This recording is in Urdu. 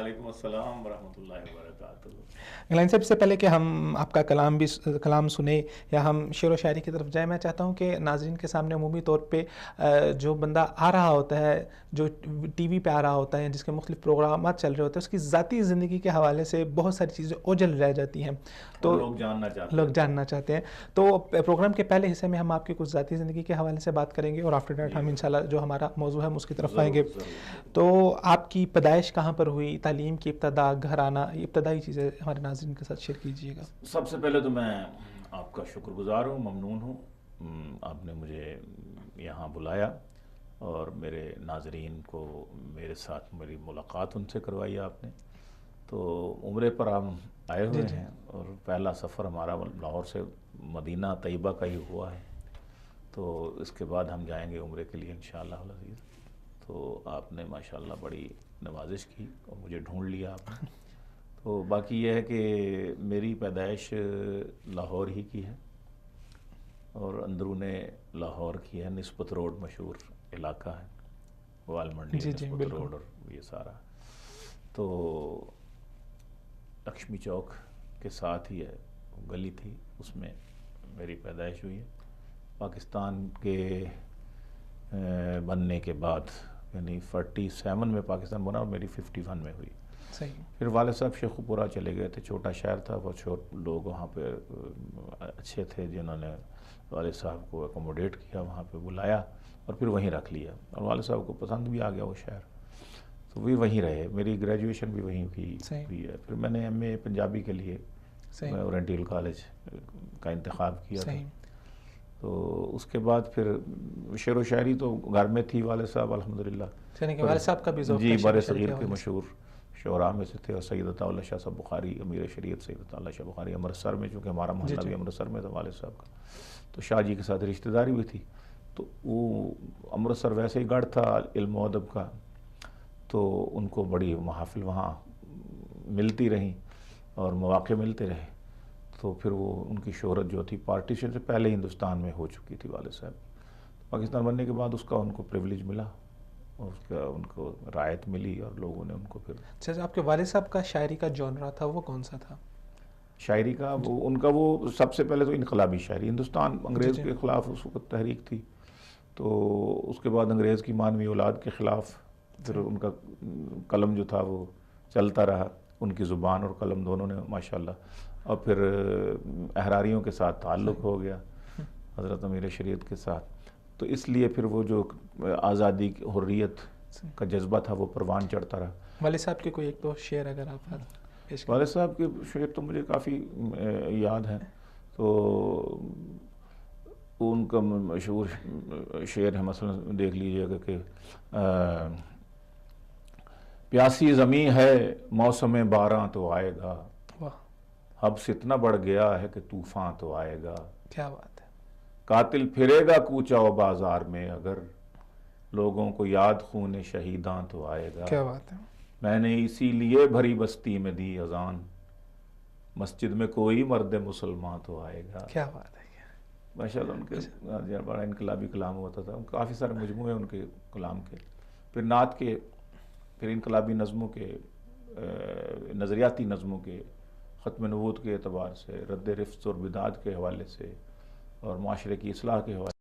وعلیکم السلام ورحمۃ اللہ وبرکاتہ۔ غلام صاحب، سے پہلے کہ ہم آپ کا کلام سنیں یا ہم شعر و شاعری کی طرف جائیں، میں چاہتا ہوں کہ ناظرین کے سامنے عمومی طور پہ جو بندہ آ رہا ہوتا ہے، جو ٹی وی پہ آ رہا ہوتا ہے، جس کے مختلف پروگرامات چل رہے ہوتے ہیں، اس کی ذاتی زندگی کے حوالے سے بہت ساری چیزیں اوجھل رہ جاتی ہیں، تو لوگ جاننا چاہتے ہیں۔ تو پروگرام کے پہلے حصے میں ہم آپ کی کچھ ذاتی زندگی کے حوالے سے بات کریں گے، اور آفٹر دیٹ ہم انشاءاللہ جو ہمارا موضوع ہے ہم اس کی طرف آئیں گے۔ تو آپ کی پیدائش کہاں پر ہوئی، تعلیم کی ابتدا، گھرانہ، یہ ابتدائی چیزیں ہمارے ناظرین کے ساتھ شیئر کیجیے گا۔ سب سے پہلے تو میں آپ کا شکر گزار ہوں، ممنون ہوں، آپ نے مجھے یہاں بلایا اور میرے ناظرین کو میرے ساتھ میری ملاقات ان سے کروائی آپ نے۔ تو عمرے پر ہم آئے ہوئے ہیں اور پہلا سفر ہمارا لاہور سے مدینہ طیبہ کا ہی ہوا ہے، تو اس کے بعد ہم جائیں گے عمرے کے لیے انشاءاللہ العزیز۔ تو آپ نے ماشاءاللہ بڑی نوازش کی اور مجھے ڈھونڈ لیا آپ نے۔ تو باقی یہ ہے کہ میری پیدائش لاہور ہی کی ہے اور اندرون لاہور کی ہے، نسبت روڈ مشہور علاقہ ہے، وال منڈی نسبت روڈ اور یہ سارا، تو لکشمی چوک کے ساتھ ہی ہے گلی تھی، اس میں میری پیدائش ہوئی ہے۔ پاکستان کے بننے کے بعد یعنی 47 میں پاکستان بنا اور میری 51 میں ہوئی۔ پھر والد صاحب شیخو پورہ چلے گئے تھے، چھوٹا شہر تھا، بہت لوگ وہاں پہ اچھے تھے جنہوں نے والد صاحب کو اکوموڈیٹ کیا، وہاں پہ بلایا اور پھر وہیں رکھ لیا، اور والد صاحب کو پسند بھی آ گیا وہ شہر، تو بھی وہیں رہے۔ میری گریجویشن بھی وہیں ہوئی ہے۔ پھر میں نے ایم اے پنجابی کے لیے اورینٹل کالج کا انتخاب کیا تھا، تو اس کے بعد پھر شعر و شاعری تو گھر میں تھی، والد صاحب الحمدللہ والد صاحب کا بھی ذوق جی بر صغیر کے مشہور شعراء میں سے تھے، اور سید عطا اللہ شاہ صاحب بخاری، امیر شریعت سید عطا اللہ شاہ بخاری امرتسر میں، چونکہ ہمارا محلہ بھی امرتسر میں تھا والد صاحب کا، تو شاہ جی کے ساتھ رشتہ داری بھی تھی، تو وہ امرتسر ویسے ہی گڑھ تھا علم و ادب کا، تو ان کو بڑی محافل وہاں ملتی رہیں اور مواقع ملتے رہے، تو پھر وہ ان کی شہرت جو تھی پارٹیشن سے پہلے ہندوستان میں ہو چکی تھی والد صاحب، پاکستان بننے کے بعد اس کا ان کو پریویلیج ملا اور اس کا ان کو رعایت ملی، اور لوگوں نے ان کو پھر۔ اچھا، آپ کے والد صاحب کا شاعری کا جونرا تھا وہ کون سا تھا؟ شاعری کا وہ ان کا وہ سب سے پہلے تو انقلابی شاعری، ہندوستان انگریز کے خلاف اس وقت تحریک تھی، تو اس کے بعد انگریز کی مانوی اولاد کے خلاف پھر ان کا قلم جو تھا وہ چلتا رہا، ان کی زبان اور قلم دونوں نے ماشاءاللہ، اور پھر احراریوں کے ساتھ تعلق ہو گیا حضرت امیر شریعت کے ساتھ، تو اس لیے پھر وہ جو آزادی حریت کا جذبہ تھا وہ پروان چڑھتا رہا۔ والد صاحب کے کوئی ایک دو شعر اگر آپ پیش کریں۔ والد صاحب کے شعر تو مجھے کافی یاد ہیں، تو ان کا مشہور شعر ہے، مثلا دیکھ لیجئے گا کہ پیاسی زمیں ہے موسم باراں تو آئے گا، حبس اتنا بڑھ گیا ہے کہ طوفان تو آئے گا، کیا بات ہے، قاتل پھرے گا کوچہ و بازار میں اگر، لوگوں کو یاد خون شہیداں تو آئے گا، کیا بات ہے، میں نے اسی لیے بھری بستی میں دی اذان، مسجد میں کوئی مرد مسلمان تو آئے گا۔ کیا بات ہے، ماشاءاللہ ان کے بڑا انقلابی کلام ہوتا تھا، کافی سارے مجموعے ان کے کلام کے، پھر نعت کے، پھر انقلابی نظموں کے، نظریاتی نظموں کے، ختم نبوت کے اعتبار سے، رد رفض اور بدعت کے حوالے سے، اور معاشرے کی اصلاح کے حوالے